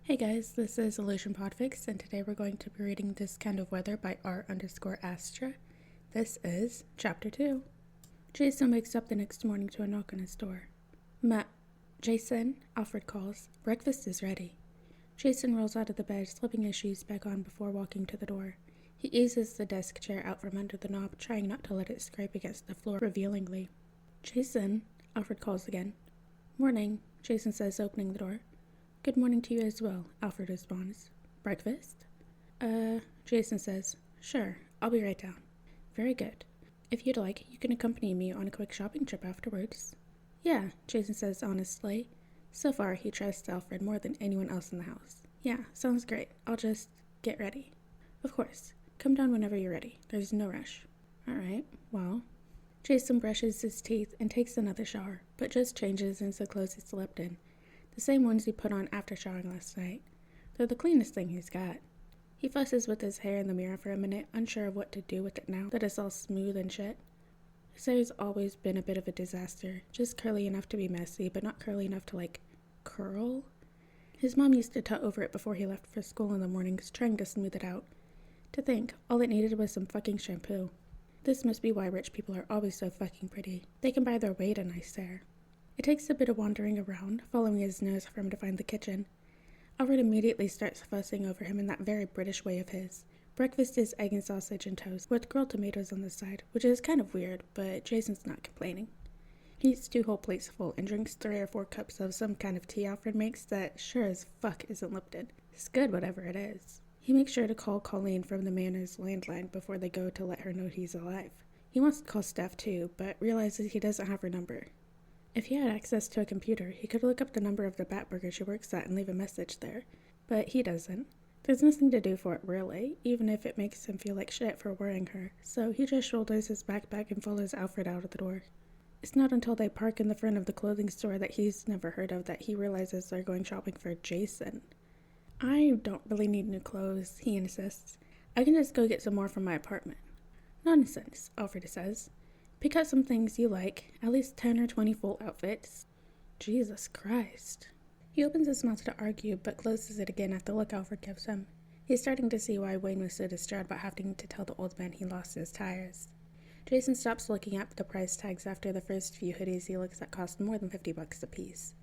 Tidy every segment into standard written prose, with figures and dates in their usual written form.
Hey guys, this is Illusion Podfix, and today we're going to be reading This Kind of Weather by R_Astra. This is Chapter 2. Jason wakes up the next morning to a knock on his door. Jason, Alfred calls. Breakfast is ready. Jason rolls out of the bed, slipping his shoes back on before walking to the door. He eases the desk chair out from under the knob, trying not to let it scrape against the floor revealingly. Jason, Alfred calls again. Morning, Jason says, opening the door. Good morning to you as well, Alfred responds. Breakfast? Jason says, Sure, I'll be right down. Very good. If you'd like, you can accompany me on a quick shopping trip afterwards. Yeah, Jason says honestly. So far, he trusts Alfred more than anyone else in the house. Yeah, sounds great. I'll just get ready. Of course. Come down whenever you're ready. There's no rush. Alright, well. Jason brushes his teeth and takes another shower, but just changes into the clothes he slept in. The same ones he put on after showering last night. They're the cleanest thing he's got. He fusses with his hair in the mirror for a minute, unsure of what to do with it now that it's all smooth and shit. His hair's always been a bit of a disaster, just curly enough to be messy, but not curly enough to, curl. His mom used to tut over it before he left for school in the mornings, trying to smooth it out. To think, all it needed was some fucking shampoo. This must be why rich people are always so fucking pretty. They can buy their way to nice hair. It takes a bit of wandering around, following his nose for him to find the kitchen. Alfred immediately starts fussing over him in that very British way of his. Breakfast is egg and sausage and toast, with grilled tomatoes on the side, which is kind of weird, but Jason's not complaining. He eats 2 whole plates full and drinks 3 or 4 cups of some kind of tea Alfred makes that sure as fuck isn't Lipton. It's good whatever it is. He makes sure to call Colleen from the manor's landline before they go to let her know he's alive. He wants to call Steph too, but realizes he doesn't have her number. If he had access to a computer, he could look up the number of the Batburger she works at and leave a message there. But he doesn't. There's nothing to do for it really, even if it makes him feel like shit for worrying her, so he just shoulders his backpack and follows Alfred out of the door. It's not until they park in the front of the clothing store that he's never heard of that he realizes they're going shopping for Jason. I don't really need new clothes, he insists. I can just go get some more from my apartment. Nonsense, Alfred says. Pick out some things you like, at least 10 or 20 full outfits. Jesus Christ. He opens his mouth to argue, but closes it again at the look Alfred gives him. He's starting to see why Wayne was so distraught about having to tell the old man he lost his tires. Jason stops looking at the price tags after the first few hoodies he looks at cost more than $50 a piece.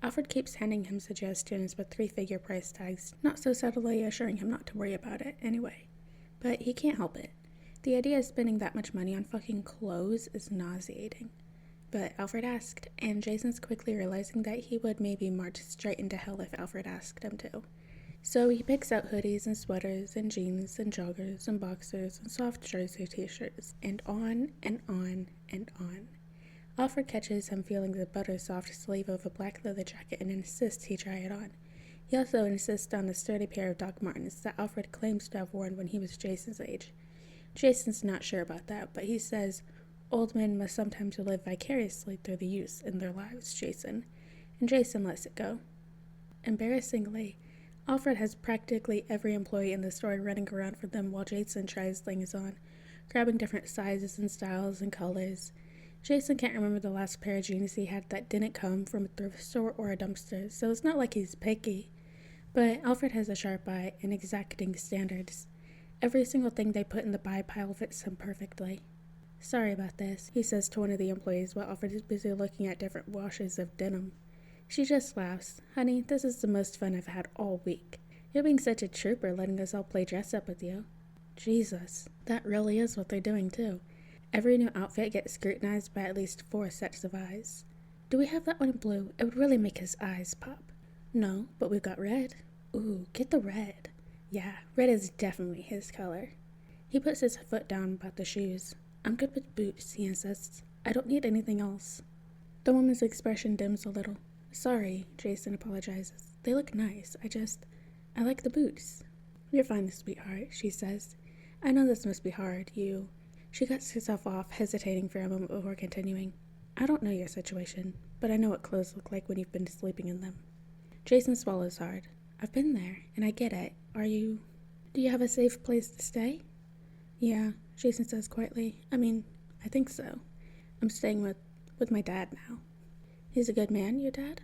Alfred keeps handing him suggestions with 3-figure price tags, not so subtly assuring him not to worry about it anyway. But he can't help it. The idea of spending that much money on fucking clothes is nauseating. But Alfred asked, and Jason's quickly realizing that he would maybe march straight into hell if Alfred asked him to. So he picks out hoodies and sweaters and jeans and joggers and boxers and soft jersey t-shirts, and on and on and on. Alfred catches him feeling the butter-soft sleeve of a black leather jacket and insists he try it on. He also insists on a sturdy pair of Doc Martens that Alfred claims to have worn when he was Jason's age. Jason's not sure about that, but he says, old men must sometimes live vicariously through the youths in their lives, Jason. And Jason lets it go. Embarrassingly, Alfred has practically every employee in the store running around for them while Jason tries things on, grabbing different sizes and styles and colors. Jason can't remember the last pair of jeans he had that didn't come from a thrift store or a dumpster, so it's not like he's picky. But Alfred has a sharp eye and exacting standards. Every single thing they put in the buy pile fits him perfectly. Sorry about this, he says to one of the employees while Alfred is busy looking at different washes of denim. She just laughs. Honey, this is the most fun I've had all week. You're being such a trooper letting us all play dress up with you. Jesus, that really is what they're doing too. Every new outfit gets scrutinized by at least 4 sets of eyes. Do we have that one in blue? It would really make his eyes pop. No, but we've got red. Ooh, get the red. Yeah, red is definitely his color. He puts his foot down about the shoes. I'm good with boots, he insists. I don't need anything else. The woman's expression dims a little. Sorry, Jason apologizes. They look nice. I like the boots. You're fine, sweetheart, she says. I know this must be hard. She cuts herself off, hesitating for a moment before continuing. I don't know your situation, but I know what clothes look like when you've been sleeping in them. Jason swallows hard. I've been there, and I get it. Do you have a safe place to stay? Yeah, Jason says quietly. I think so. I'm staying with my dad now. He's a good man, your dad?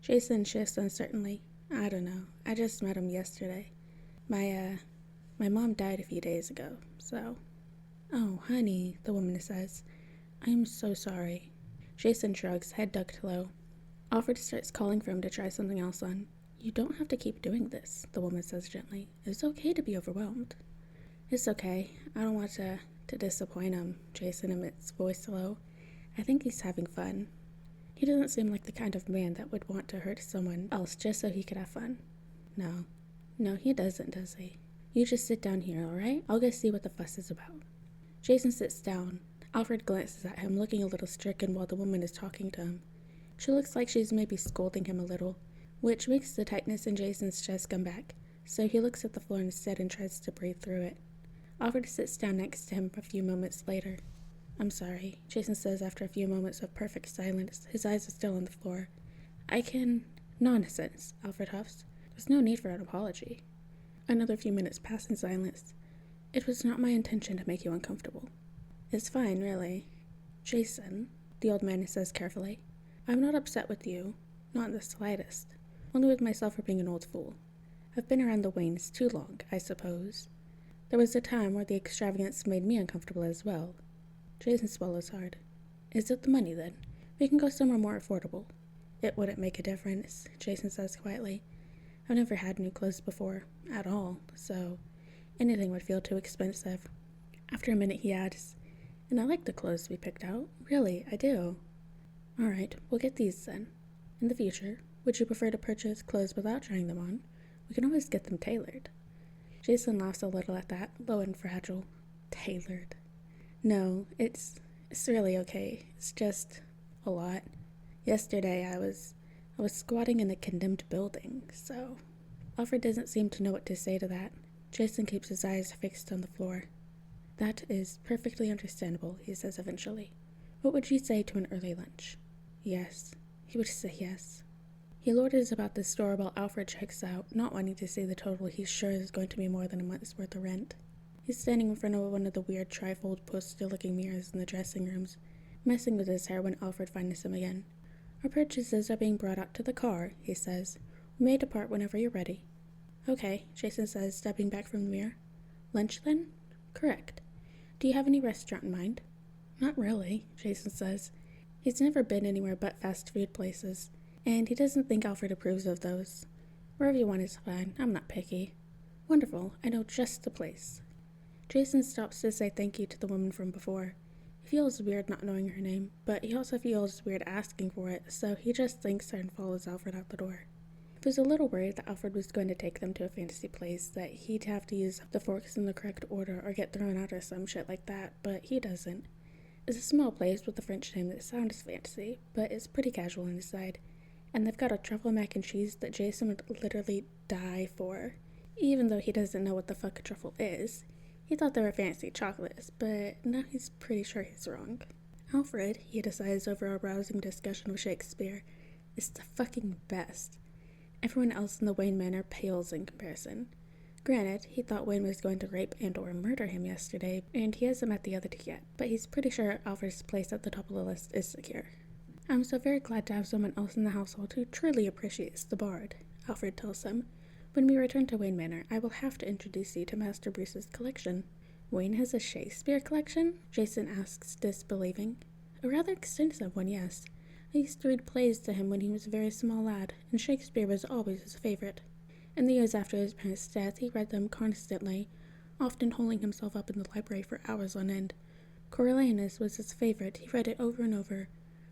Jason shifts uncertainly. I don't know. I just met him yesterday. My mom died a few days ago, so... Oh, honey, the woman says. I am so sorry. Jason shrugs, head ducked low. Alfred starts calling for him to try something else on. You don't have to keep doing this, the woman says gently. It's okay to be overwhelmed. It's okay. I don't want to disappoint him, Jason admits, voice low. I think he's having fun. He doesn't seem like the kind of man that would want to hurt someone else just so he could have fun. No, he doesn't, does he? You just sit down here, alright? I'll go see what the fuss is about. Jason sits down. Alfred glances at him, looking a little stricken while the woman is talking to him. She looks like she's maybe scolding him a little, which makes the tightness in Jason's chest come back, so he looks at the floor instead and tries to breathe through it. Alfred sits down next to him a few moments later. I'm sorry, Jason says after a few moments of perfect silence. His eyes are still on the floor. Nonsense, Alfred huffs. There's no need for an apology. Another few minutes pass in silence. It was not my intention to make you uncomfortable. It's fine, really. Jason, the old man says carefully, I'm not upset with you, not in the slightest. Only with myself for being an old fool. I've been around the Waynes too long, I suppose. There was a time where the extravagance made me uncomfortable as well. Jason swallows hard. Is it the money, then? We can go somewhere more affordable. It wouldn't make a difference, Jason says quietly. I've never had new clothes before, at all, so anything would feel too expensive. After a minute he adds, and I like the clothes we picked out. Really, I do. All right, we'll get these then. In the future, would you prefer to purchase clothes without trying them on? We can always get them tailored. Jason laughs a little at that, low and fragile. Tailored. No, it's really okay. It's just a lot. Yesterday I was squatting in a condemned building, so... Alfred doesn't seem to know what to say to that. Jason keeps his eyes fixed on the floor. That is perfectly understandable, he says eventually. What would you say to an early lunch? Yes. He would say yes. He loiters about the store while Alfred checks out, not wanting to see the total he's sure is going to be more than a month's worth of rent. He's standing in front of one of the weird trifold poster-looking mirrors in the dressing rooms, messing with his hair when Alfred finds him again. Our purchases are being brought out to the car, he says. We may depart whenever you're ready. Okay, Jason says, stepping back from the mirror. Lunch, then? Correct. Do you have any restaurant in mind? Not really, Jason says. He's never been anywhere but fast food places, and he doesn't think Alfred approves of those. Wherever you want is fine. I'm not picky. Wonderful. I know just the place. Jason stops to say thank you to the woman from before. He feels weird not knowing her name, but he also feels weird asking for it, so he just thanks her and follows Alfred out the door. He was a little worried that Alfred was going to take them to a fantasy place, that he'd have to use the forks in the correct order or get thrown out or some shit like that, but he doesn't. It's a small place with a French name that sounds fancy, but it's pretty casual inside, and they've got a truffle mac and cheese that Jason would literally die for, even though he doesn't know what the fuck a truffle is. He thought they were fancy chocolates, but now he's pretty sure he's wrong. Alfred, he decides over a rousing discussion of Shakespeare, is the fucking best. Everyone else in the Wayne manor pales in comparison. Granted, he thought Wayne was going to rape and or murder him yesterday, and he hasn't met the other two yet, but he's pretty sure Alfred's place at the top of the list is secure. I'm so very glad to have someone else in the household who truly appreciates the bard, Alfred tells him. When we return to Wayne Manor, I will have to introduce you to Master Bruce's collection. Wayne has a Shakespeare collection? Jason asks, disbelieving. A rather extensive one, yes. I used to read plays to him when he was a very small lad, and Shakespeare was always his favorite. In the years after his parents' death, he read them constantly, often holding himself up in the library for hours on end. Coriolanus was his favorite. He read it over and over.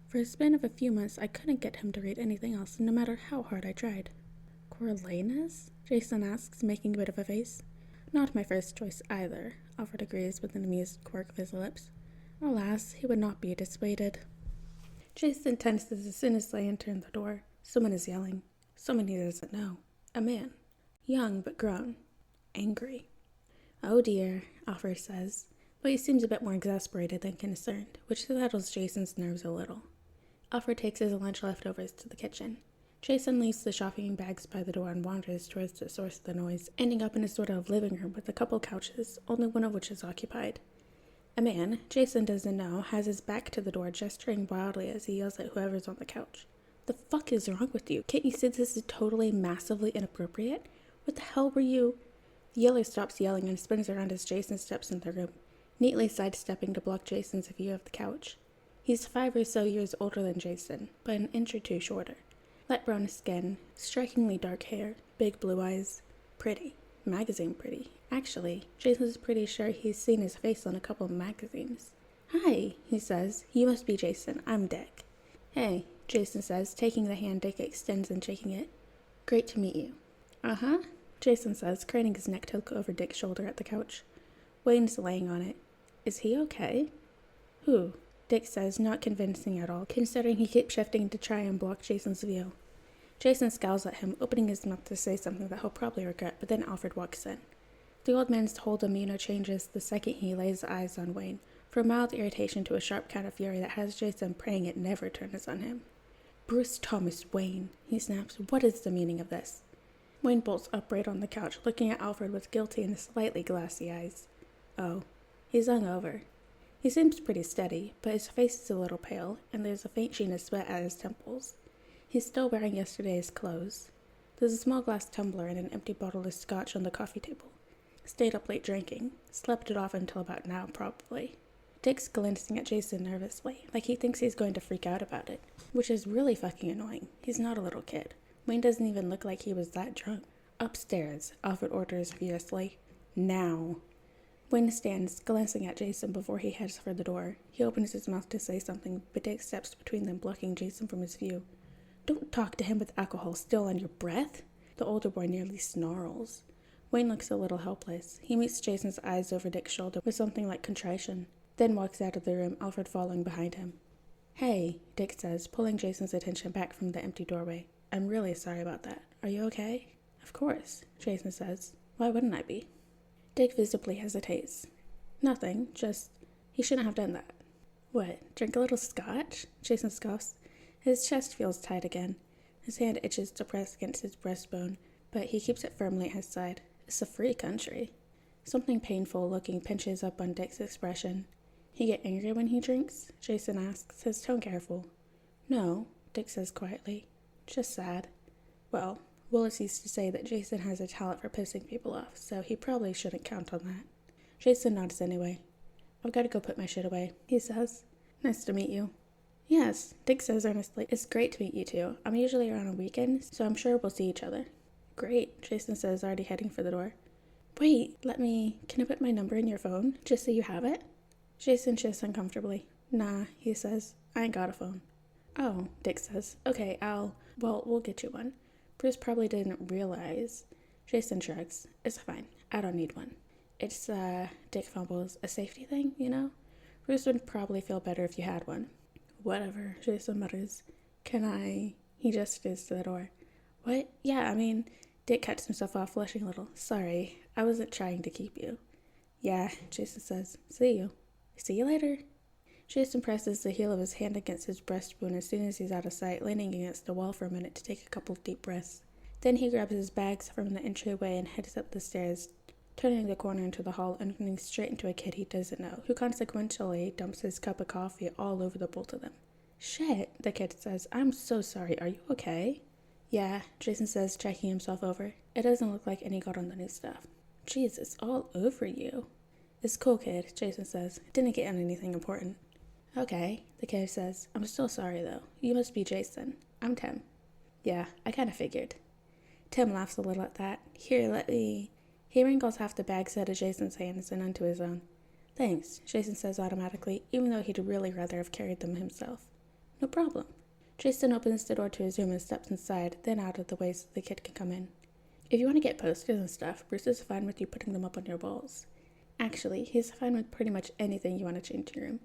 For a span of a few months, I couldn't get him to read anything else, no matter how hard I tried. Coriolanus? Jason asks, making a bit of a face. Not my first choice either, Alfred agrees with an amused quirk of his lips. Alas, he would not be dissuaded. Jason tenses as soon as they enter the door. Someone is yelling. Someone he doesn't know. A man. Young but grown. Angry. Oh dear, Alfred says, but he seems a bit more exasperated than concerned, which settles Jason's nerves a little. Alfred takes his lunch leftovers to the kitchen. Jason leaves the shopping bags by the door and wanders towards the source of the noise, ending up in a sort of living room with a couple couches, only one of which is occupied. A man, Jason doesn't know, has his back to the door, gesturing wildly as he yells at whoever's on the couch. The fuck is wrong with you? Can't you see this is totally massively inappropriate? What the hell were you? The yeller stops yelling and spins around as Jason steps in the room, neatly sidestepping to block Jason's view of the couch. He's 5 or so years older than Jason, but an inch or two shorter. Light brown skin, strikingly dark hair, big blue eyes. Pretty. Magazine pretty. Actually, Jason's pretty sure he's seen his face on a couple of magazines. Hi, he says. You must be Jason. I'm Dick. Hey, Jason says, taking the hand Dick extends and shaking it. Great to meet you. Uh-huh, Jason says, craning his neck to look over Dick's shoulder at the couch. Wayne's laying on it. Is he okay? Who? Dick says, not convincing at all, considering he keeps shifting to try and block Jason's view. Jason scowls at him, opening his mouth to say something that he'll probably regret, but then Alfred walks in. The old man's whole demeanor changes the second he lays eyes on Wayne, from mild irritation to a sharp kind of fury that has Jason praying it never turns on him. Bruce Thomas Wayne, he snaps. What is the meaning of this? Wayne bolts upright on the couch, looking at Alfred with guilty and slightly glassy eyes. Oh, he's hungover. He seems pretty steady, but his face is a little pale, and there's a faint sheen of sweat at his temples. He's still wearing yesterday's clothes. There's a small glass tumbler and an empty bottle of scotch on the coffee table. Stayed up late drinking. Slept it off until about now, probably. Dick's glancing at Jason nervously, like he thinks he's going to freak out about it, which is really fucking annoying. He's not a little kid. Wayne doesn't even look like he was that drunk. Upstairs, Alfred orders furiously. Now. Wayne stands, glancing at Jason before he heads for the door. He opens his mouth to say something, but Dick steps between them, blocking Jason from his view. Don't talk to him with alcohol still on your breath. The older boy nearly snarls. Wayne looks a little helpless. He meets Jason's eyes over Dick's shoulder with something like contrition, then walks out of the room, Alfred following behind him. Hey, Dick says, pulling Jason's attention back from the empty doorway. I'm really sorry about that. Are you okay? Of course, Jason says. Why wouldn't I be? Dick visibly hesitates. Nothing, just, he shouldn't have done that. What, drink a little scotch? Jason scoffs. His chest feels tight again. His hand itches to press against his breastbone, but he keeps it firmly at his side. It's a free country. Something painful looking pinches up on Dick's expression. He get angry when he drinks? Jason asks, his tone careful. No, Dick says quietly. Just sad. Well, Willis used to say that Jason has a talent for pissing people off, so he probably shouldn't count on that. Jason nods anyway. I've got to go put my shit away, he says. Nice to meet you. Yes, Dick says earnestly. It's great to meet you too. I'm usually around on weekends, so I'm sure we'll see each other. Great, Jason says, already heading for the door. Wait, can I put my number in your phone, just so you have it? Jason shifts uncomfortably. Nah, he says. I ain't got a phone. Oh, Dick says. Okay, we'll get you one. Bruce probably didn't realize. Jason shrugs. It's fine. I don't need one. It's, Dick fumbles, a safety thing, you know? Bruce would probably feel better if you had one. Whatever, Jason mutters. Can I? He gestures to the door. What? Yeah, Dick cuts himself off, flushing a little. Sorry, I wasn't trying to keep you. Yeah, Jason says. See you. See you later. Jason presses the heel of his hand against his breastbone as soon as he's out of sight, leaning against the wall for a minute to take a couple of deep breaths. Then he grabs his bags from the entryway and heads up the stairs, turning the corner into the hall and running straight into a kid he doesn't know, who consequentially dumps his cup of coffee all over the both of them. Shit, the kid says. I'm so sorry. Are you okay? Yeah, Jason says, checking himself over. It doesn't look like any got on the new stuff. Jeez, it's all over you. It's cool, kid, Jason says. Didn't get on anything important. Okay, the kid says. I'm still sorry, though. You must be Jason. I'm Tim. Yeah, I kind of figured. Tim laughs a little at that. Here, let me... He wrinkles half the bags out of Jason's hands and onto his own. Thanks, Jason says automatically, even though he'd really rather have carried them himself. No problem. Jason opens the door to his room and steps inside, then out of the way so the kid can come in. If you want to get posters and stuff, Bruce is fine with you putting them up on your walls. Actually, he's fine with pretty much anything you want to change in your room.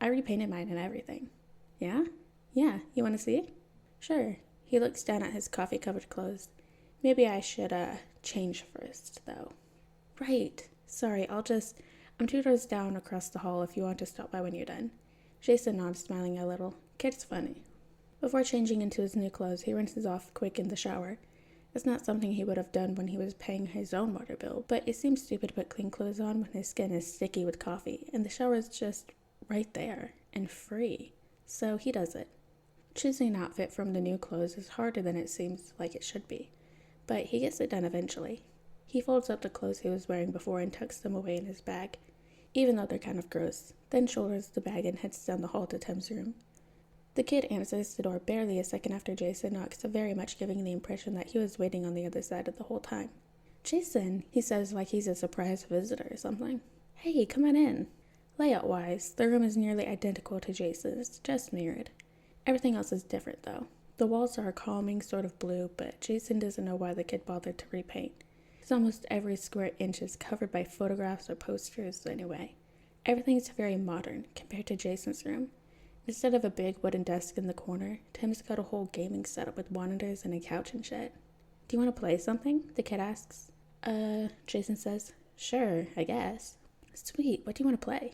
I repainted mine and everything. Yeah? Yeah, you want to see? Sure. He looks down at his coffee-covered clothes. Maybe I should, change first, though. Right. Sorry, I'm 2 doors down across the hall if you want to stop by when you're done. Jason nods, smiling a little. Kid's funny. Before changing into his new clothes, he rinses off quick in the shower. It's not something he would have done when he was paying his own water bill, but it seems stupid to put clean clothes on when his skin is sticky with coffee, and the shower is just right there, and free. So he does it. Choosing an outfit from the new clothes is harder than it seems like it should be, but he gets it done eventually. He folds up the clothes he was wearing before and tucks them away in his bag, even though they're kind of gross, then shoulders the bag and heads down the hall to Tim's room. The kid answers the door barely a second after Jason knocks, very much giving the impression that he was waiting on the other side of the whole time. "Jason," he says like he's a surprise visitor or something. "Hey, come on in." Layout-wise, the room is nearly identical to Jason's, just mirrored. Everything else is different, though. The walls are a calming sort of blue, but Jason doesn't know why the kid bothered to repaint. Because almost every square inch is covered by photographs or posters anyway. Everything's very modern compared to Jason's room. Instead of a big wooden desk in the corner, Tim's got a whole gaming setup with monitors and a couch and shit. "Do you want to play something?" the kid asks. Jason says, "Sure, I guess." "Sweet, what do you want to play?"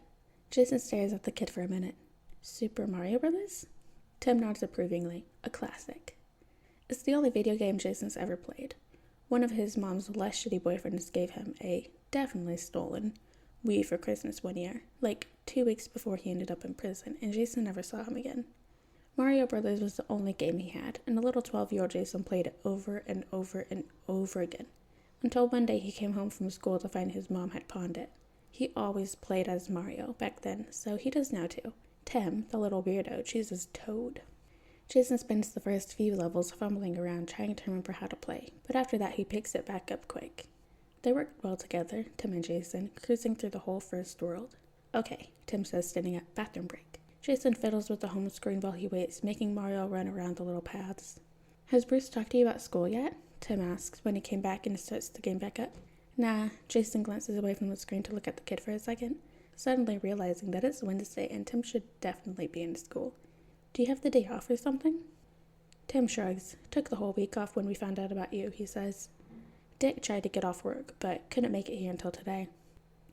Jason stares at the kid for a minute. "Super Mario Brothers?" Tim nods approvingly. A classic. It's the only video game Jason's ever played. One of his mom's less shitty boyfriends gave him a definitely stolen Wii for Christmas one year, like 2 weeks before he ended up in prison, and Jason never saw him again. Mario Brothers was the only game he had, and the little 12-year-old Jason played it over and over and over again, until one day he came home from school to find his mom had pawned it. He always played as Mario back then, so he does now too. Tim, the little weirdo, chooses Toad. Jason spends the first few levels fumbling around trying to remember how to play, but after that he picks it back up quick. They work well together, Tim and Jason, cruising through the whole first world. "Okay," Tim says, standing up. "Bathroom break." Jason fiddles with the home screen while he waits, making Mario run around the little paths. "Has Bruce talked to you about school yet?" Tim asks when he came back and starts the game back up. "Nah." Jason glances away from the screen to look at the kid for a second, suddenly realizing that it's Wednesday and Tim should definitely be in school. "Do you have the day off or something?" Tim shrugs. "Took the whole week off when we found out about you," he says. "Dick tried to get off work, but couldn't make it here until today."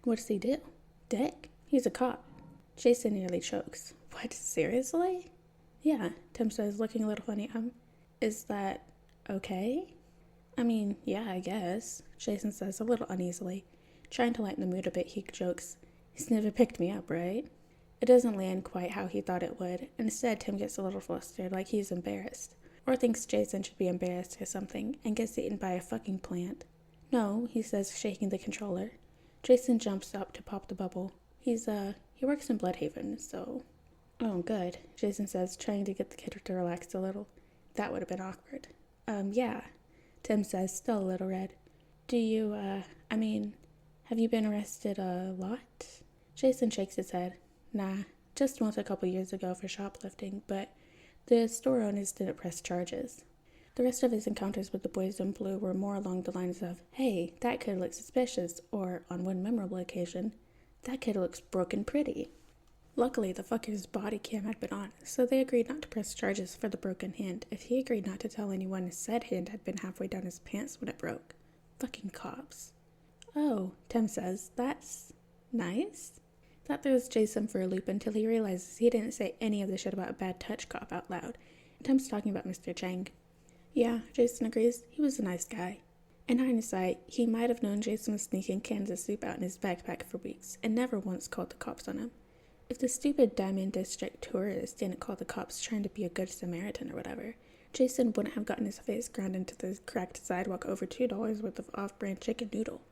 "What does he do?" "Dick? He's a cop." Jason nearly chokes. "What, seriously?" "Yeah," Tim says, looking a little funny. Is that okay?" "I mean, yeah, I guess," Jason says a little uneasily. Trying to lighten the mood a bit, he jokes, "He's never picked me up, right?" It doesn't land quite how he thought it would. Instead, Tim gets a little flustered, like he's embarrassed. Or thinks Jason should be embarrassed or something, and gets eaten by a fucking plant. "No," he says, shaking the controller. Jason jumps up to pop the bubble. He works in Bloodhaven, so... "Oh, good," Jason says, trying to get the kid to relax a little. That would have been awkward. Yeah," Tim says, still a little red. "Do you, have you been arrested a lot?" Jason shakes his head. "Nah, just once a couple years ago for shoplifting, but the store owners didn't press charges." The rest of his encounters with the boys in blue were more along the lines of, "Hey, that kid looks suspicious," or, on one memorable occasion, "That kid looks broken pretty." Luckily, the fucker's body cam had been on, so they agreed not to press charges for the broken hand if he agreed not to tell anyone his said hand had been halfway down his pants when it broke. Fucking cops. "Oh," Tim says, "that's nice." That throws Jason for a loop until he realizes he didn't say any of the shit about a bad touch cop out loud. Tim's talking about Mr. Chang. "Yeah," Jason agrees, "he was a nice guy." In hindsight, he might have known Jason was sneaking cans of soup out in his backpack for weeks and never once called the cops on him. If the stupid Damien district tourist didn't call the cops trying to be a good Samaritan or whatever, Jason wouldn't have gotten his face ground into the cracked sidewalk over $2 worth of off-brand chicken noodle.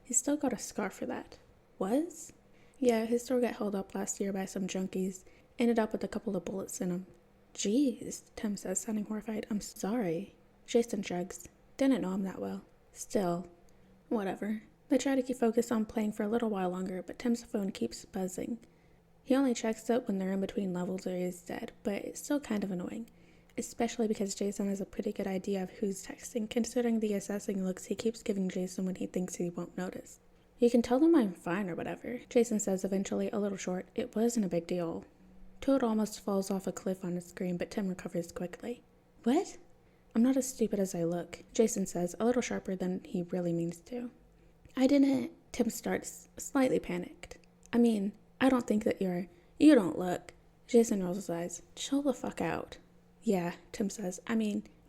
He's still got a scar for that. Was? Yeah, his store got held up last year by some junkies. Ended up with a couple of bullets in him. "Jeez," Tim says, sounding horrified. "I'm sorry." Jason shrugs. Didn't know him that well. Still, whatever. They try to keep focused on playing for a little while longer, but Tim's phone keeps buzzing. He only checks it when they're in between levels or he's dead, but it's still kind of annoying. Especially because Jason has a pretty good idea of who's texting, considering the assessing looks he keeps giving Jason when he thinks he won't notice. "You can tell them I'm fine or whatever," Jason says eventually, a little short. "It wasn't a big deal." Toad almost falls off a cliff on his screen, but Tim recovers quickly. "What?" "I'm not as stupid as I look," Jason says, a little sharper than he really means to. "I didn't..." Tim starts, slightly panicked. I don't think that you don't look." Jason rolls his eyes. "Chill the fuck out." "Yeah," Tim says.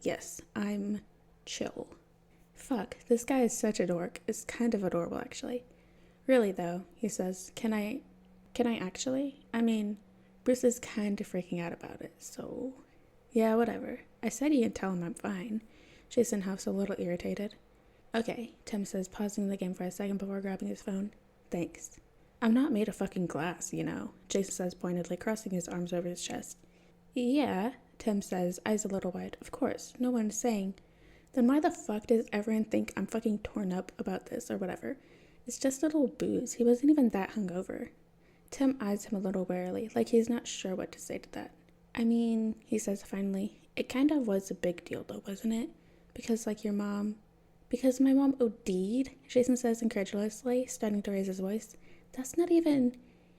Yes, I'm chill." Fuck, this guy is such a dork. It's kind of adorable, actually. "Really, though," he says, Can I actually? Bruce is kind of freaking out about it, so..." Yeah, whatever. I said you can tell him I'm fine. Jason huffs a little irritated. Okay, Tim says, pausing the game for a second before grabbing his phone. Thanks. I'm not made of fucking glass, you know, Jason says pointedly, crossing his arms over his chest. Yeah, Tim says, eyes a little wide. Of course, no one's saying. Then why the fuck does everyone think I'm fucking torn up about this or whatever? It's just a little booze. He wasn't even that hungover. Tim eyes him a little warily, like he's not sure what to say to that. I mean, he says finally, it kind of was a big deal though, wasn't it? Because because my mom OD'd, Jason says incredulously, starting to raise his voice. That's not even...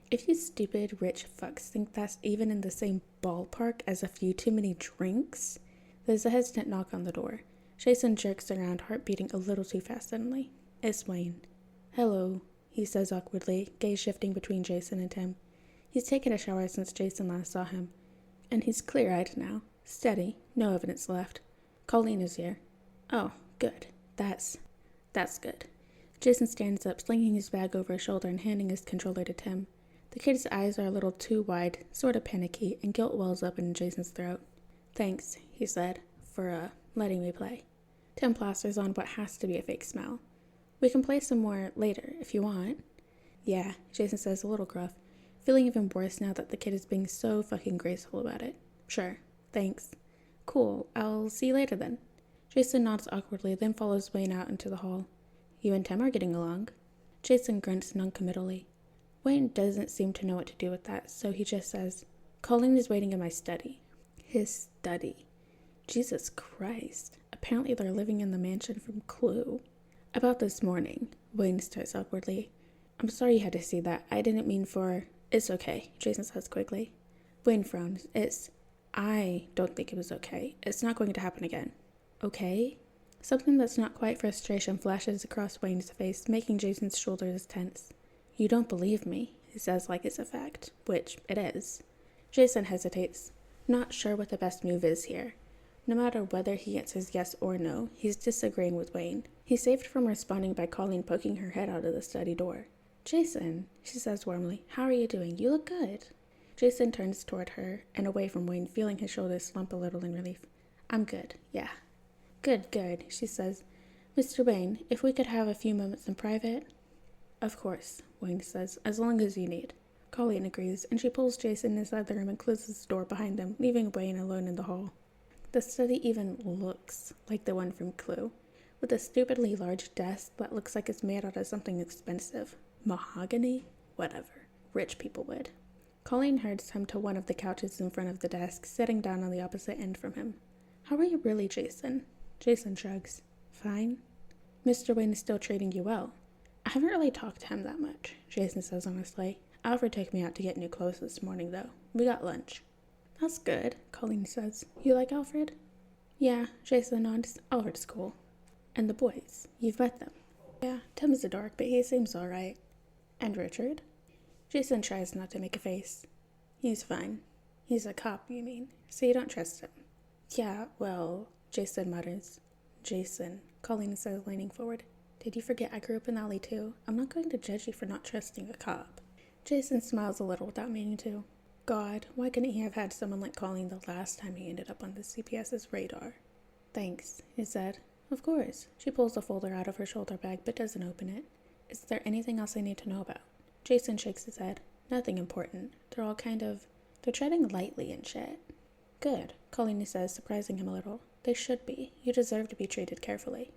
If you stupid rich fucks think that's even in the same ballpark as a few too many drinks... There's a hesitant knock on the door. Jason jerks around, heart beating a little too fast suddenly. It's Wayne. Hello, he says awkwardly, gaze shifting between Jason and Tim. He's taken a shower since Jason last saw him. And he's clear-eyed now. Steady. No evidence left. Colleen is here. Oh, good. That's good. Jason stands up, slinging his bag over his shoulder and handing his controller to Tim. The kid's eyes are a little too wide, sort of panicky, and guilt wells up in Jason's throat. Thanks, he said, for, letting me play. Tim plasters on what has to be a fake smile. We can play some more later, if you want. Yeah, Jason says, a little gruff, feeling even worse now that the kid is being so fucking graceful about it. Sure, thanks. Cool, I'll see you later then. Jason nods awkwardly, then follows Wayne out into the hall. You and Tim are getting along? Jason grunts noncommittally. Wayne doesn't seem to know what to do with that, so he just says, Colleen is waiting in my study. His study. Jesus Christ. Apparently they're living in the mansion from Clue. About this morning, Wayne starts awkwardly. I'm sorry you had to see that. I didn't mean for... It's okay, Jason says quickly. Wayne frowns. I don't think it was okay. It's not going to happen again. Okay? Something that's not quite frustration flashes across Wayne's face, making Jason's shoulders tense. You don't believe me, he says like it's a fact, which it is. Jason hesitates, not sure what the best move is here. No matter whether he answers yes or no, he's disagreeing with Wayne. He's saved from responding by Colleen poking her head out of the study door. Jason, she says warmly, how are you doing? You look good. Jason turns toward her and away from Wayne, feeling his shoulders slump a little in relief. I'm good, yeah. Good, she says. Mr. Wayne, if we could have a few moments in private? Of course, Wayne says, as long as you need. Colleen agrees, and she pulls Jason inside the room and closes the door behind them, leaving Wayne alone in the hall. The study even looks like the one from Clue, with a stupidly large desk that looks like it's made out of something expensive. Mahogany? Whatever. Rich people would. Colleen herds him to one of the couches in front of the desk, sitting down on the opposite end from him. How are you really, Jason? Jason shrugs. Fine. Mr. Wayne is still treating you well. I haven't really talked to him that much, Jason says honestly. Alfred took me out to get new clothes this morning, though. We got lunch. That's good, Colleen says. You like Alfred? Yeah, Jason nods. Alfred's cool. And the boys. You've met them. Yeah, Tim's a dork, but he seems alright. And Richard? Jason tries not to make a face. He's fine. He's a cop, you mean? So you don't trust him? Yeah, well, Jason mutters. Jason, Colleen says, leaning forward. Did you forget I grew up in the alley too? I'm not going to judge you for not trusting a cop. Jason smiles a little without meaning to. God, why couldn't he have had someone like Colleen the last time he ended up on the CPS's radar? Thanks, he said. Of course. She pulls a folder out of her shoulder bag but doesn't open it. Is there anything else I need to know about? Jason shakes his head. Nothing important. They're treading lightly and shit. Good, Colleen says, surprising him a little. They should be. You deserve to be treated carefully.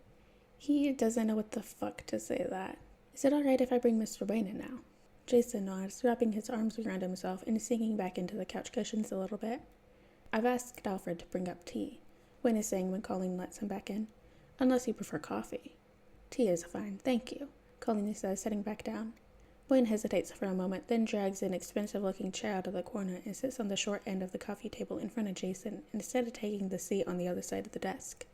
He doesn't know what the fuck to say to that. Is it alright if I bring Mr. Wayne in now? Jason nods, wrapping his arms around himself and sinking back into the couch cushions a little bit. I've asked Alfred to bring up tea, Wayne is saying when Colleen lets him back in. Unless you prefer coffee. Tea is fine, thank you, Colleen says, sitting back down. Wayne hesitates for a moment, then drags an expensive-looking chair out of the corner and sits on the short end of the coffee table in front of Jason, instead of taking the seat on the other side of the desk.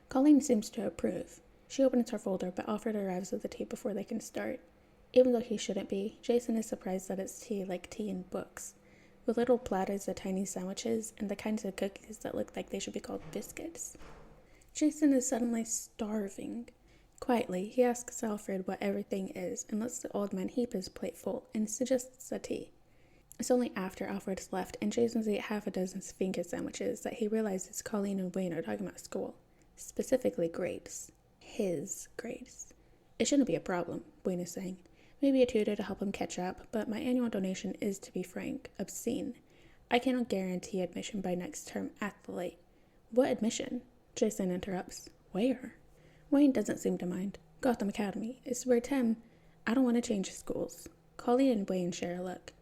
Colleen seems to approve. She opens her folder, but Alfred arrives with the tea before they can start. Even though he shouldn't be, Jason is surprised that it's tea like tea in books, with little platters of tiny sandwiches and the kinds of cookies that look like they should be called biscuits. Jason is suddenly starving. Quietly, he asks Alfred what everything is and lets the old man heap his plate full and suggests a tea. It's only after Alfred's left and Jason's ate half a dozen finger sandwiches that he realizes Colleen and Wayne are talking about school. Specifically grades. His grades. It shouldn't be a problem, Wayne is saying. Maybe a tutor to help him catch up, but my annual donation is, to be frank, obscene. I cannot guarantee admission by next term at the late. What admission? Jason interrupts. Where? Wayne doesn't seem to mind. Gotham Academy. It's where I don't want to change schools. Colleen and Wayne share a look.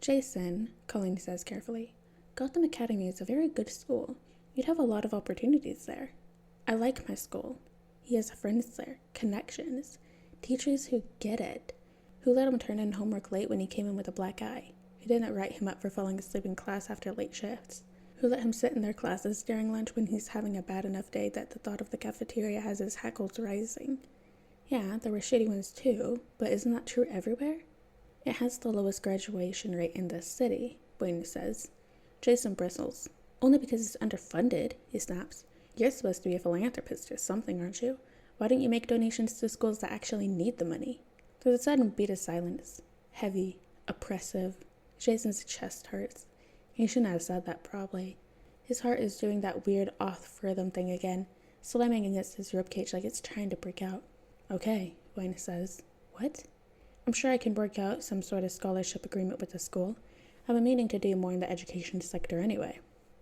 Jason, Colleen says carefully, Gotham Academy is a very good school. You'd have a lot of opportunities there. I like my school. He has friends there, connections, teachers who get it, who let him turn in homework late when he came in with a black eye, who didn't write him up for falling asleep in class after late shifts, who let him sit in their classes during lunch when he's having a bad enough day that the thought of the cafeteria has his hackles rising. Yeah, there were shitty ones too, but isn't that true everywhere? It has the lowest graduation rate in the city, Wayne says. Jason bristles. Only because it's underfunded, he snaps. You're supposed to be a philanthropist or something, aren't you? Why don't you make donations to schools that actually need the money? There's a sudden beat of silence. Heavy, oppressive. Jason's chest hurts. He shouldn't have said that, probably. His heart is doing that weird off-rhythm thing again, slamming against his ribcage like it's trying to break out. Okay, Wayne says. What? I'm sure I can work out some sort of scholarship agreement with the school. I've been meaning to do more in the education sector anyway.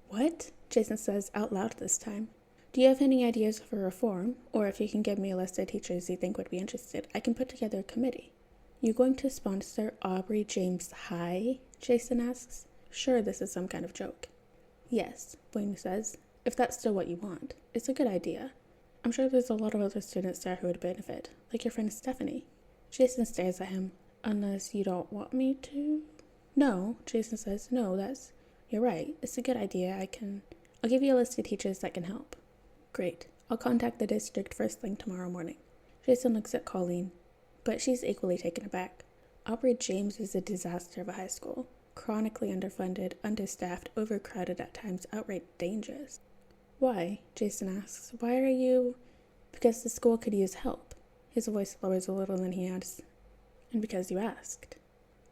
What? Jason says out loud this time. Do you have any ideas for reform? Or if you can give me a list of teachers you think would be interested, I can put together a committee. You going to sponsor Aubrey James High? Jason asks. Sure, this is some kind of joke. Yes, Wayne says, if that's still what you want. It's a good idea. I'm sure there's a lot of other students there who would benefit, like your friend Stephanie. Jason stares at him. Unless you don't want me to? No, Jason says. No, you're right. It's a good idea. I'll give you a list of teachers that can help. Great. I'll contact the district first thing tomorrow morning. Jason looks at Colleen, but she's equally taken aback. Aubrey James is a disaster of a high school. Chronically underfunded, understaffed, overcrowded at times, outright dangerous. Why? Jason asks. Why are you? Because the school could use help. His voice lowers a little, and then he adds, and because you asked.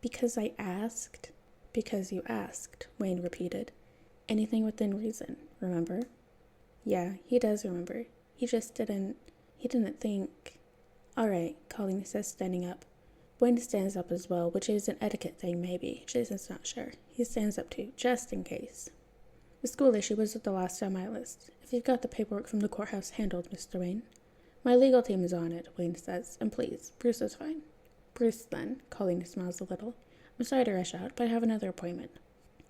Because I asked? Because you asked, Wayne repeated. Anything within reason, remember? Yeah, he does remember. He didn't think. All right, Colleen says, standing up. Wayne stands up as well, which is an etiquette thing maybe. Jason's not sure. He stands up too, just in case. The school issue was at the last on my list. If you've got the paperwork from the courthouse handled, Mr. Wayne. My legal team is on it, Wayne says, and please, Bruce is fine. Bruce, then, Colleen smiles a little. I'm sorry to rush out, but I have another appointment.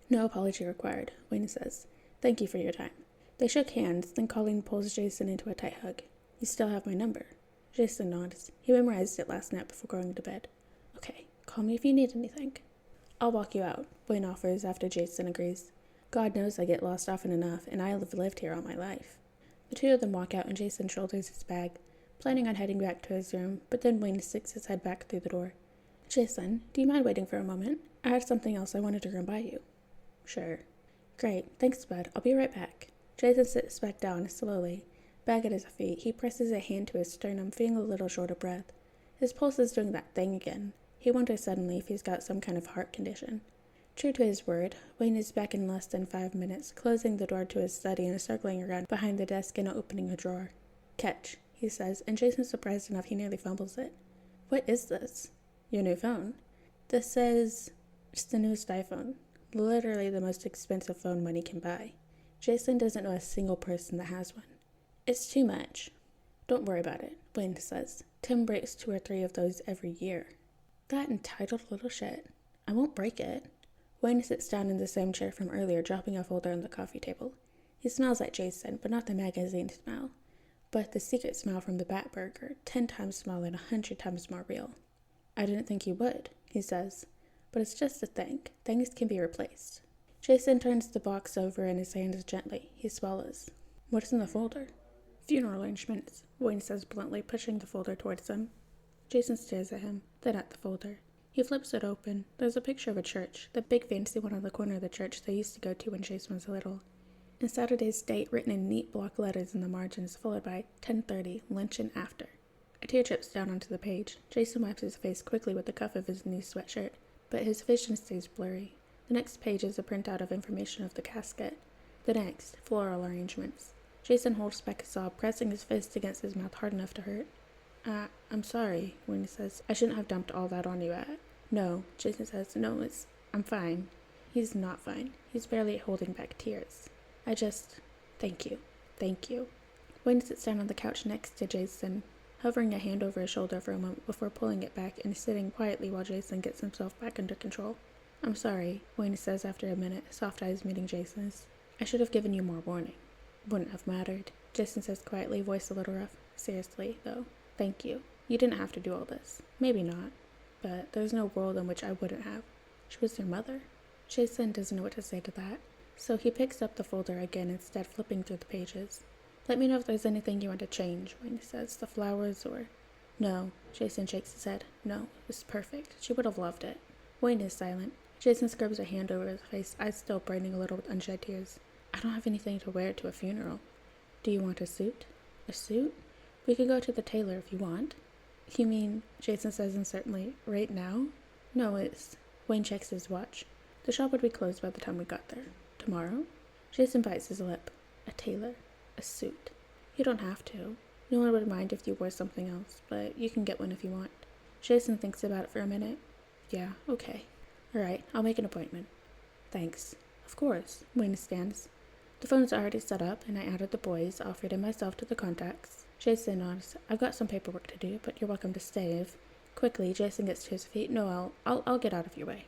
No apology required, Wayne says. Thank you for your time. They shook hands, then Colleen pulls Jason into a tight hug. You still have my number. Jason nods. He memorized it last night before going to bed. Okay, call me if you need anything. I'll walk you out, Wayne offers after Jason agrees. God knows I get lost often enough, and I've lived here all my life. The two of them walk out and Jason shoulders his bag, planning on heading back to his room, but then Wayne sticks his head back through the door. Jason, do you mind waiting for a moment? I had something else I wanted to run by you. Sure. Great, thanks, bud. I'll be right back. Jason sits back down slowly. Back at his feet, he presses a hand to his sternum, feeling a little short of breath. His pulse is doing that thing again. He wonders suddenly if he's got some kind of heart condition. True to his word, Wayne is back in less than 5 minutes, closing the door to his study and circling around behind the desk and opening a drawer. Catch, he says, and Jason's surprised enough he nearly fumbles it. What is this? Your new phone. This is just the newest iPhone. Literally the most expensive phone money can buy. Jason doesn't know a single person that has one. It's too much. Don't worry about it, Wayne says. Tim breaks 2 or 3 of those every year. That entitled little shit. I won't break it. Wayne sits down in the same chair from earlier, dropping a folder on the coffee table. He smells like Jason, but not the magazine smell. But the secret smell from the Bat Burger, 10 times smaller and 100 times more real. I didn't think you would, he says. But it's just a thing. Things can be replaced. Jason turns the box over in his hands gently. He swallows. What's in the folder? Funeral arrangements, Wayne says bluntly, pushing the folder towards him. Jason stares at him, then at the folder. He flips it open. There's a picture of a church, the big fancy one on the corner of the church they used to go to when Jason was little. And Saturday's date written in neat block letters in the margins, followed by 10:30, luncheon after. A tear drips down onto the page. Jason wipes his face quickly with the cuff of his new sweatshirt, but his vision stays blurry. The next page is a printout of information of the casket. The next, floral arrangements. Jason holds back a sob, pressing his fist against his mouth hard enough to hurt. I'm sorry, Wayne says. I shouldn't have dumped all that on you No, Jason says. No, I'm fine. He's not fine. He's barely holding back tears. Thank you. Thank you. Wayne sits down on the couch next to Jason, hovering a hand over his shoulder for a moment before pulling it back and sitting quietly while Jason gets himself back under control. I'm sorry, Wayne says after a minute, soft eyes meeting Jason's. I should have given you more warning. Wouldn't have mattered, Jason says quietly, voice a little rough. Seriously, though. Thank you. You didn't have to do all this. Maybe not. But there's no world in which I wouldn't have. She was your mother. Jason doesn't know what to say to that. So he picks up the folder again, instead flipping through the pages. Let me know if there's anything you want to change, Wayne says. The flowers or... No, Jason shakes his head. No, it was perfect. She would have loved it. Wayne is silent. Jason scrubs a hand over his face, eyes still brightening a little with unshed tears. I don't have anything to wear to a funeral. Do you want a suit? A suit? We could go to the tailor if you want. You mean, Jason says uncertainly, right now? No, it's... Wayne checks his watch. The shop would be closed by the time we got there. Tomorrow? Jason bites his lip. A tailor. A suit. You don't have to. No one would mind if you wore something else, but you can get one if you want. Jason thinks about it for a minute. Yeah, okay. Alright, I'll make an appointment. Thanks. Of course. Wayne stands. The phone's already set up, and I added the boys, Alfred, and myself to the contacts. Jason nods. I've got some paperwork to do, but you're welcome to stay if... Quickly, Jason gets to his feet. No, I'll get out of your way.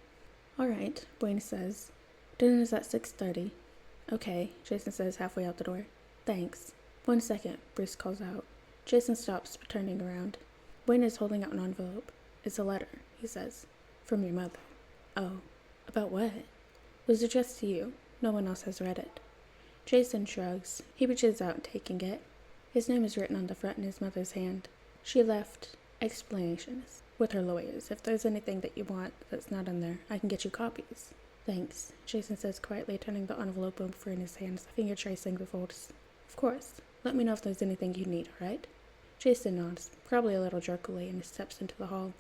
Alright, Wayne says. Dinner's at 6:30. Okay, Jason says halfway out the door. Thanks. 1 second, Bruce calls out. Jason stops, turning around. Wayne is holding out an envelope. It's a letter, he says. From your mother. Oh, about what? It was addressed to you. No one else has read it. Jason shrugs. He reaches out, taking it. His name is written on the front in his mother's hand. She left explanations with her lawyers. If there's anything that you want that's not in there, I can get you copies. Thanks, Jason says quietly, turning the envelope over in his hands, finger tracing the folds. Of course. Let me know if there's anything you need, alright? Jason nods, probably a little jerkily, and steps into the hall.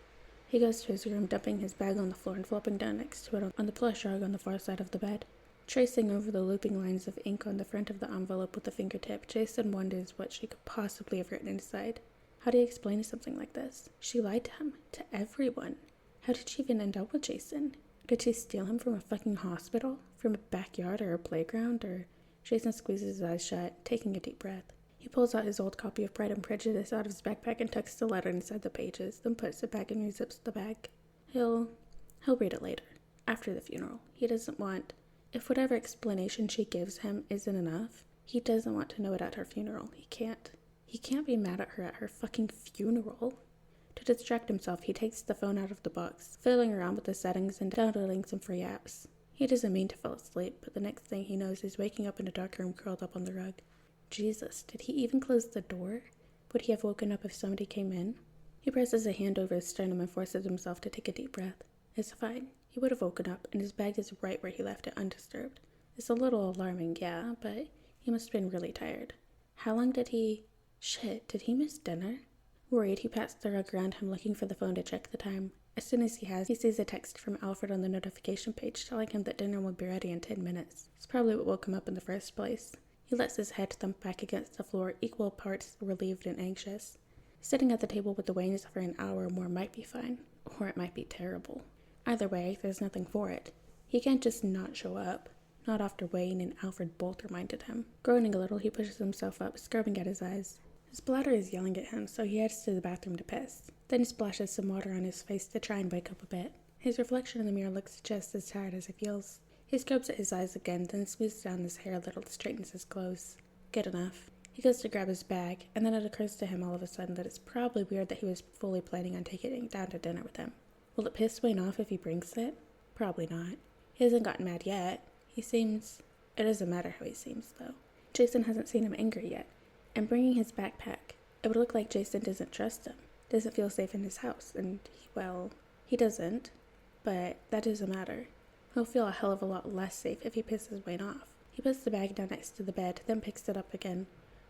He goes to his room, dumping his bag on the floor and flopping down next to it on the plush rug on the far side of the bed. Tracing over the looping lines of ink on the front of the envelope with a fingertip, Jason wonders what she could possibly have written inside. How do you explain something like this? She lied to him. To everyone. How did she even end up with Jason? Did she steal him from a fucking hospital? From a backyard or a playground? Or... Jason squeezes his eyes shut, taking a deep breath. He pulls out his old copy of Pride and Prejudice out of his backpack and tucks the letter inside the pages, then puts it back and rezips the bag. He'll read it later. After the funeral. He doesn't want... If whatever explanation she gives him isn't enough, he doesn't want to know it at her funeral. He can't be mad at her at her fucking funeral. To distract himself, he takes the phone out of the box, fiddling around with the settings and downloading some free apps. He doesn't mean to fall asleep, but the next thing he knows is waking up in a dark room curled up on the rug. Jesus, did he even close the door? Would he have woken up if somebody came in? He presses a hand over his sternum and forces himself to take a deep breath. It's fine. He would have woken up, and his bag is right where he left it, undisturbed. It's a little alarming, yeah, but he must have been really tired. How long did he... Shit, did he miss dinner? Worried, he pats the rug around him, looking for the phone to check the time. As soon as he sees a text from Alfred on the notification page telling him that dinner will be ready in 10 minutes. It's probably what woke him up in the first place. He lets his head thump back against the floor, equal parts relieved and anxious. Sitting at the table with the Waynes for an hour or more might be fine, or it might be terrible. Either way, there's nothing for it. He can't just not show up. Not after Wayne and Alfred both reminded him. Groaning a little, he pushes himself up, scrubbing at his eyes. His bladder is yelling at him, so he heads to the bathroom to piss. Then he splashes some water on his face to try and wake up a bit. His reflection in the mirror looks just as tired as he feels. He scrubs at his eyes again, then smooths down his hair a little to straightens his clothes. Good enough. He goes to grab his bag, and then it occurs to him all of a sudden that it's probably weird that he was fully planning on taking it down to dinner with him. Will it piss Wayne off if he brings it? Probably not. He hasn't gotten mad yet. It doesn't matter how he seems, though. Jason hasn't seen him angry yet. And bringing his backpack, it would look like Jason doesn't trust him, doesn't feel safe in his house, and, he doesn't, but that doesn't matter. He'll feel a hell of a lot less safe if he pisses Wayne off. He puts the bag down next to the bed, then picks it up again,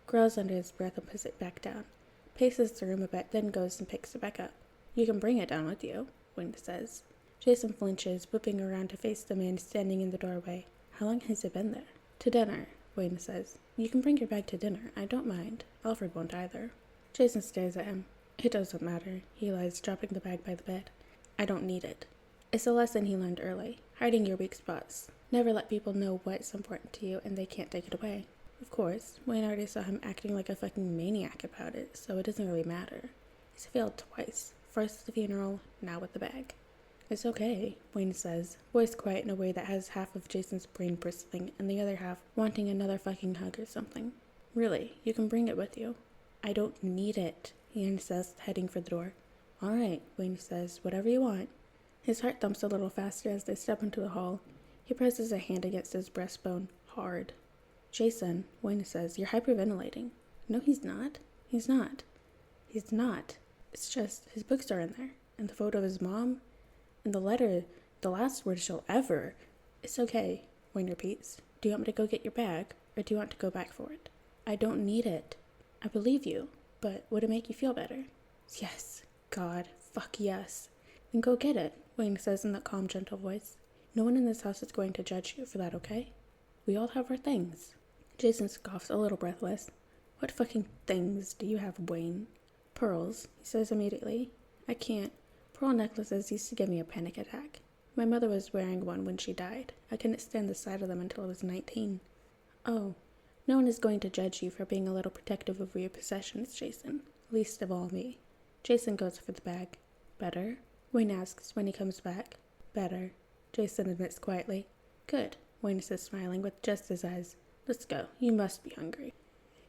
growls under his breath and puts it back down, paces the room a bit, then goes and picks it back up. You can bring it down with you, Wayne says. Jason flinches, whipping around to face the man standing in the doorway. How long has it been there? To dinner, Wayne says. You can bring your bag to dinner. I don't mind. Alfred won't either. Jason stares at him. It doesn't matter, he lies, dropping the bag by the bed. I don't need it. It's a lesson he learned early. Hiding your weak spots. Never let people know what's important to you and they can't take it away. Of course, Wayne already saw him acting like a fucking maniac about it, so it doesn't really matter. He's failed twice. First at the funeral, now with the bag. It's okay, Wayne says, voice quiet in a way that has half of Jason's brain bristling and the other half wanting another fucking hug or something. Really, you can bring it with you. I don't need it, he insists, heading for the door. All right, Wayne says, whatever you want. His heart thumps a little faster as they step into the hall. He presses a hand against his breastbone, hard. Jason, Wayne says, you're hyperventilating. No, he's not. He's not. He's not. It's just, his books are in there, and the photo of his mom, and the letter, the last word she'll ever. It's okay, Wayne repeats. Do you want me to go get your bag, or do you want to go back for it? I don't need it. I believe you, but would it make you feel better? Yes. God, fuck yes. Then go get it, Wayne says in that calm, gentle voice. No one in this house is going to judge you for that, okay? We all have our things. Jason scoffs, a little breathless. What fucking things do you have, Wayne? Pearls, he says immediately. I can't. Pearl necklaces used to give me a panic attack. My mother was wearing one when she died. I couldn't stand the sight of them until I was 19. Oh, no one is going to judge you for being a little protective over your possessions, Jason. Least of all me. Jason goes for the bag. Better? Wayne asks when he comes back. Better, Jason admits quietly. Good, Wayne says, smiling with just his eyes. Let's go. You must be hungry.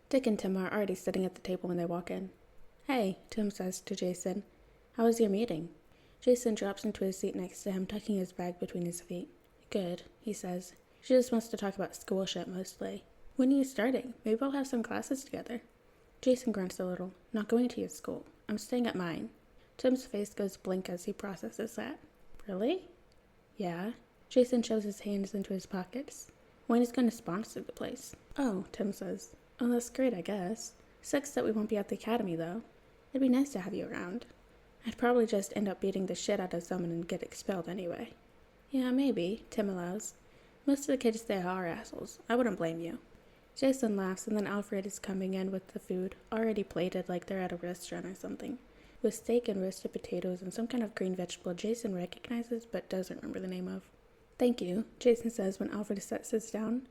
Dick and Tim are already sitting at the table when they walk in. Hey, Tim says to Jason. How was your meeting? Jason drops into his seat next to him, tucking his bag between his feet. Good, he says. She just wants to talk about school shit mostly. When are you starting? Maybe we'll have some classes together. Jason grunts a little. Not going to your school. I'm staying at mine. Tim's face goes blank as he processes that. Really? Yeah. Jason shoves his hands into his pockets. Wayne is going to sponsor the place. Oh, Tim says. Oh, that's great, I guess. Sucks that we won't be at the academy, though. It'd be nice to have you around. I'd probably just end up beating the shit out of someone and get expelled anyway. Yeah, maybe, Tim allows. Most of the kids there are assholes. I wouldn't blame you. Jason laughs, and then Alfred is coming in with the food, already plated like they're at a restaurant or something, with steak and roasted potatoes and some kind of green vegetable Jason recognizes but doesn't remember the name of. Thank you, Jason says when Alfred sits down.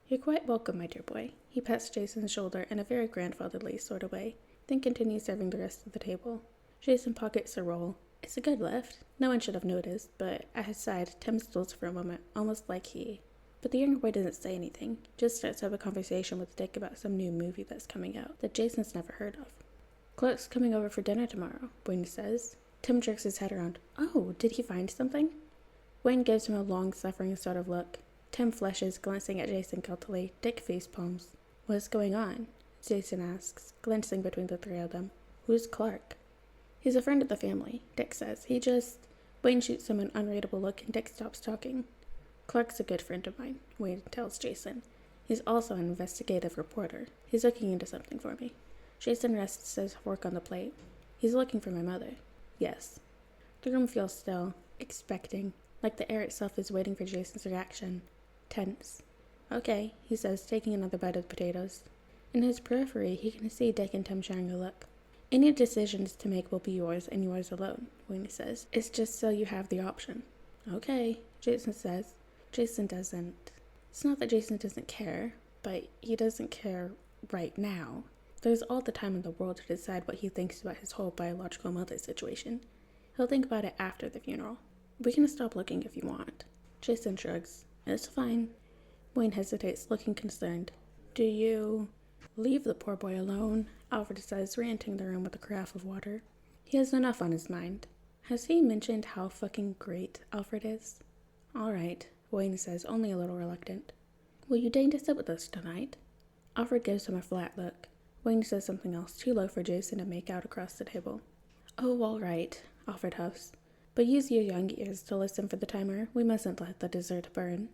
You're quite welcome, my dear boy. He pats Jason's shoulder in a very grandfatherly sort of way, then continues serving the rest of the table. Jason pockets a roll. It's a good lift. No one should have noticed, but at his side, Tim stills for a moment, almost like he... But the younger boy doesn't say anything, just starts up a conversation with Dick about some new movie that's coming out that Jason's never heard of. Clark's coming over for dinner tomorrow, Wayne says. Tim jerks his head around. Oh, did he find something? Wayne gives him a long-suffering sort of look. Tim flushes, glancing at Jason guiltily. Dick facepalms. What's going on? Jason asks, glancing between the three of them. Who's Clark? He's a friend of the family, Dick says. Wayne shoots him an unreadable look and Dick stops talking. Clark's a good friend of mine, Wayne tells Jason. He's also an investigative reporter. He's looking into something for me. Jason rests his fork on the plate. He's looking for my mother. Yes. The room feels still, expecting, like the air itself is waiting for Jason's reaction. Tense. Okay, he says, taking another bite of the potatoes. In his periphery, he can see Dick and Tim sharing a look. Any decisions to make will be yours and yours alone, Wayne says. It's just so you have the option. Okay, Jason says. Jason doesn't. It's not that Jason doesn't care, but he doesn't care right now. There's all the time in the world to decide what he thinks about his whole biological mother situation. He'll think about it after the funeral. We can stop looking if you want. Jason shrugs. It's fine. Wayne hesitates, looking concerned. Do you... Leave the poor boy alone, Alfred says, re-entering the room with a carafe of water. He has enough on his mind. Has he mentioned how fucking great Alfred is? All right, Wayne says, only a little reluctant. Will you deign to sit with us tonight? Alfred gives him a flat look. Wayne says something else, too low for Jason to make out across the table. Oh, all right, Alfred huffs. But use your young ears to listen for the timer. We mustn't let the dessert burn.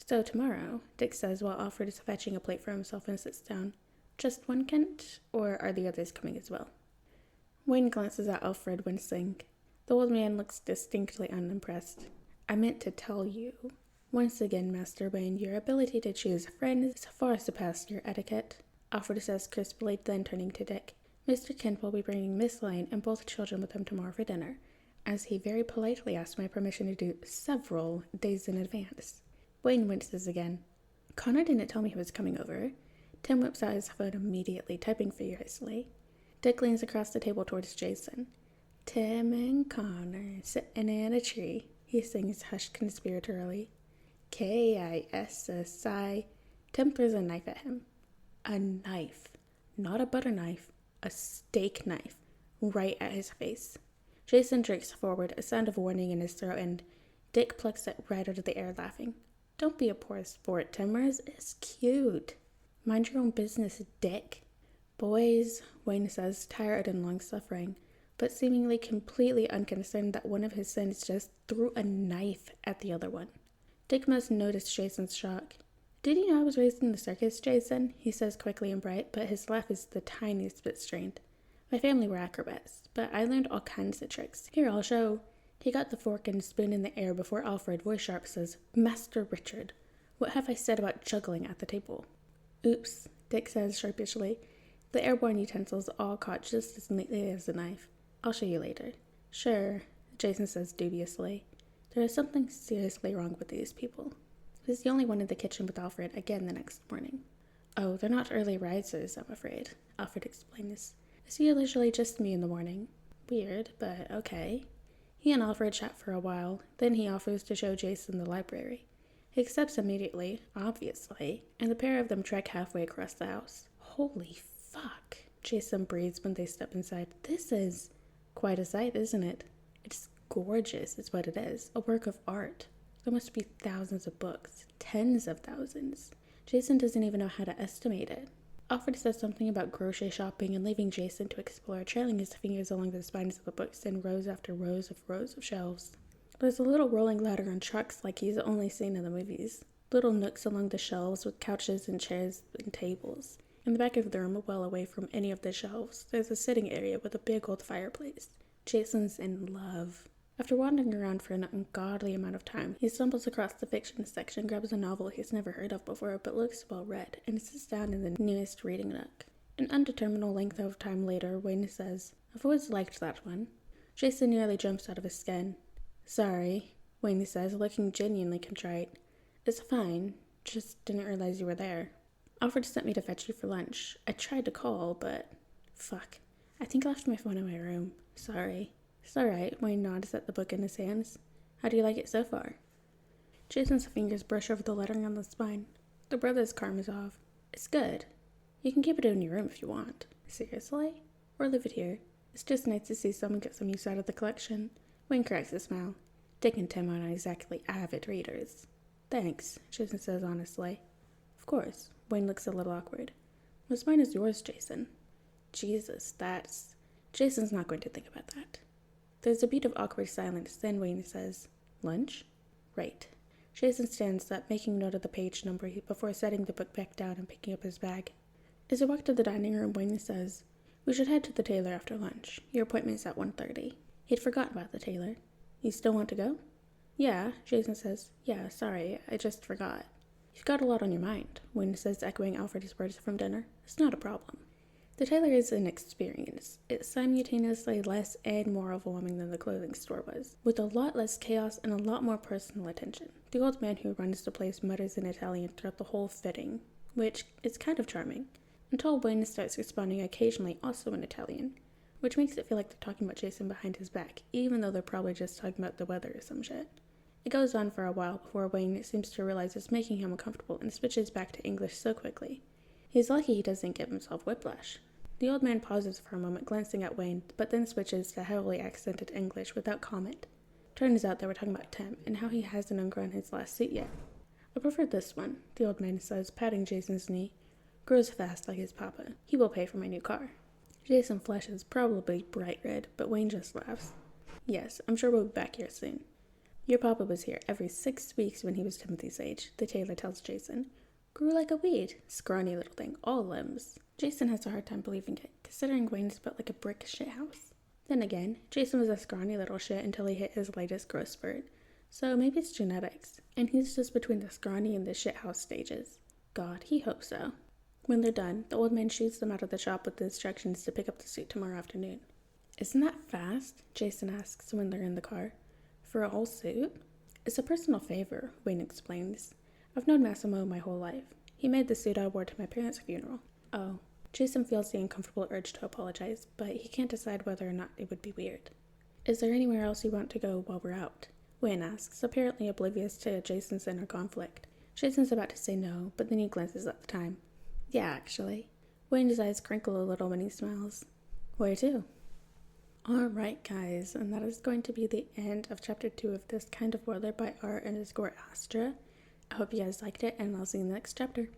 So tomorrow, Dick says while Alfred is fetching a plate for himself and sits down. Just one Kent, or are the others coming as well? Wayne glances at Alfred, wincing. The old man looks distinctly unimpressed. I meant to tell you. Once again, Master Wayne, your ability to choose friends far surpassed your etiquette, Alfred says crisply, then turning to Dick. Mr. Kent will be bringing Miss Lane and both children with him tomorrow for dinner, as he very politely asked my permission to do several days in advance. Wayne winces again. Connor didn't tell me he was coming over. Tim whips out his phone immediately, typing furiously. Dick leans across the table towards Jason. Tim and Connor sitting in a tree, he sings hushed conspiratorially. Kissi. Tim throws a knife at him. A knife. Not a butter knife. A steak knife. Right at his face. Jason jerks forward, a sound of warning in his throat, and Dick plucks it right out of the air, laughing. Don't be a poor sport, Timmers. It's cute. Mind your own business, Dick. Boys, Wayne says, tired and long-suffering, but seemingly completely unconcerned that one of his sons just threw a knife at the other one. Dick must notice Jason's shock. Did you know I was raised in the circus, Jason? He says quickly and bright, but his laugh is the tiniest bit strained. My family were acrobats, but I learned all kinds of tricks. Here, I'll show. He got the fork and spoon in the air before Alfred, voice sharp, says, Master Richard, what have I said about juggling at the table? Oops, Dick says sharpishly. The airborne utensils all caught just as neatly as the knife. I'll show you later. Sure, Jason says dubiously. There is something seriously wrong with these people. He's the only one in the kitchen with Alfred again the next morning. Oh, they're not early risers, I'm afraid, Alfred explains. It's usually just me in the morning. Weird, but okay. He and Alfred chat for a while, then he offers to show Jason the library. He accepts immediately, obviously, and the pair of them trek halfway across the house. Holy fuck, Jason breathes when they step inside. This is quite a sight, isn't it? It's gorgeous, is what it is. A work of art. There must be thousands of books. Tens of thousands. Jason doesn't even know how to estimate it. Alfred says something about grocery shopping and leaving Jason to explore, trailing his fingers along the spines of the books in rows after rows of shelves. There's a little rolling ladder on trucks like he's only seen in the movies. Little nooks along the shelves with couches and chairs and tables. In the back of the room, well away from any of the shelves, there's a sitting area with a big old fireplace. Jason's in love. After wandering around for an ungodly amount of time, he stumbles across the fiction section, grabs a novel he's never heard of before but looks well read, and sits down in the nearest reading nook. An undetermined length of time later, Wayne says, I've always liked that one. Jason nearly jumps out of his skin. Sorry, Wayne says, looking genuinely contrite. It's fine, just didn't realize you were there. Alfred sent me to fetch you for lunch. I tried to call, but... Fuck. I think I left my phone in my room. Sorry. It's alright, Wayne nods at the book in his hands. How do you like it so far? Jason's fingers brush over the lettering on the spine. The brother's Karamazov. It's good. You can keep it in your room if you want. Seriously? Or leave it here. It's just nice to see someone get some use out of the collection. Wayne cracks a smile. Dick and Tim aren't exactly avid readers. Thanks, Jason says honestly. Of course. Wayne looks a little awkward. What's mine is yours, Jason. Jesus, that's... Jason's not going to think about that. There's a beat of awkward silence, then Wayne says, Lunch? Right. Jason stands up, making note of the page number before setting the book back down and picking up his bag. As he walks to the dining room, Wayne says, We should head to the tailor after lunch. Your appointment's at 1:30. He'd forgotten about the tailor. You still want to go? Yeah, Jason says. Yeah, sorry, I just forgot. You've got a lot on your mind, Wayne says, echoing Alfred's words from dinner. It's not a problem. The tailor is an experience. It's simultaneously less and more overwhelming than the clothing store was, with a lot less chaos and a lot more personal attention. The old man who runs the place mutters in Italian throughout the whole fitting, which is kind of charming, until Wayne starts responding occasionally also in Italian, which makes it feel like they're talking about Jason behind his back, even though they're probably just talking about the weather or some shit. It goes on for a while before Wayne seems to realize it's making him uncomfortable and switches back to English so quickly. He's lucky he doesn't give himself whiplash. The old man pauses for a moment, glancing at Wayne, but then switches to heavily accented English without comment. Turns out they were talking about Tim, and how he hasn't ungrown his last suit yet. I prefer this one, the old man says, patting Jason's knee. Grows fast like his papa. He will pay for my new car. Jason flushes, probably bright red, but Wayne just laughs. Yes, I'm sure we'll be back here soon. Your papa was here every 6 weeks when he was Timothy's age, the tailor tells Jason. Grew like a weed. Scrawny little thing, all limbs. Jason has a hard time believing it, considering Wayne's built like a brick shithouse. Then again, Jason was a scrawny little shit until he hit his latest growth spurt. So maybe it's genetics, and he's just between the scrawny and the shithouse stages. God, he hopes so. When they're done, the old man shoots them out of the shop with the instructions to pick up the suit tomorrow afternoon. Isn't that fast? Jason asks when they're in the car. For a whole suit? It's a personal favor, Wayne explains. I've known Massimo my whole life. He made the suit I wore to my parents' funeral. Oh. Jason feels the uncomfortable urge to apologize, but he can't decide whether or not it would be weird. Is there anywhere else you want to go while we're out? Wayne asks, apparently oblivious to Jason's inner conflict. Jason's about to say no, but then he glances at the time. Yeah, actually. Wayne's eyes crinkle a little when he smiles. Where to? Alright guys, and that is going to be the end of chapter 2 of this kind of weather by R_Astra. I hope you guys liked it, and I'll see you in the next chapter.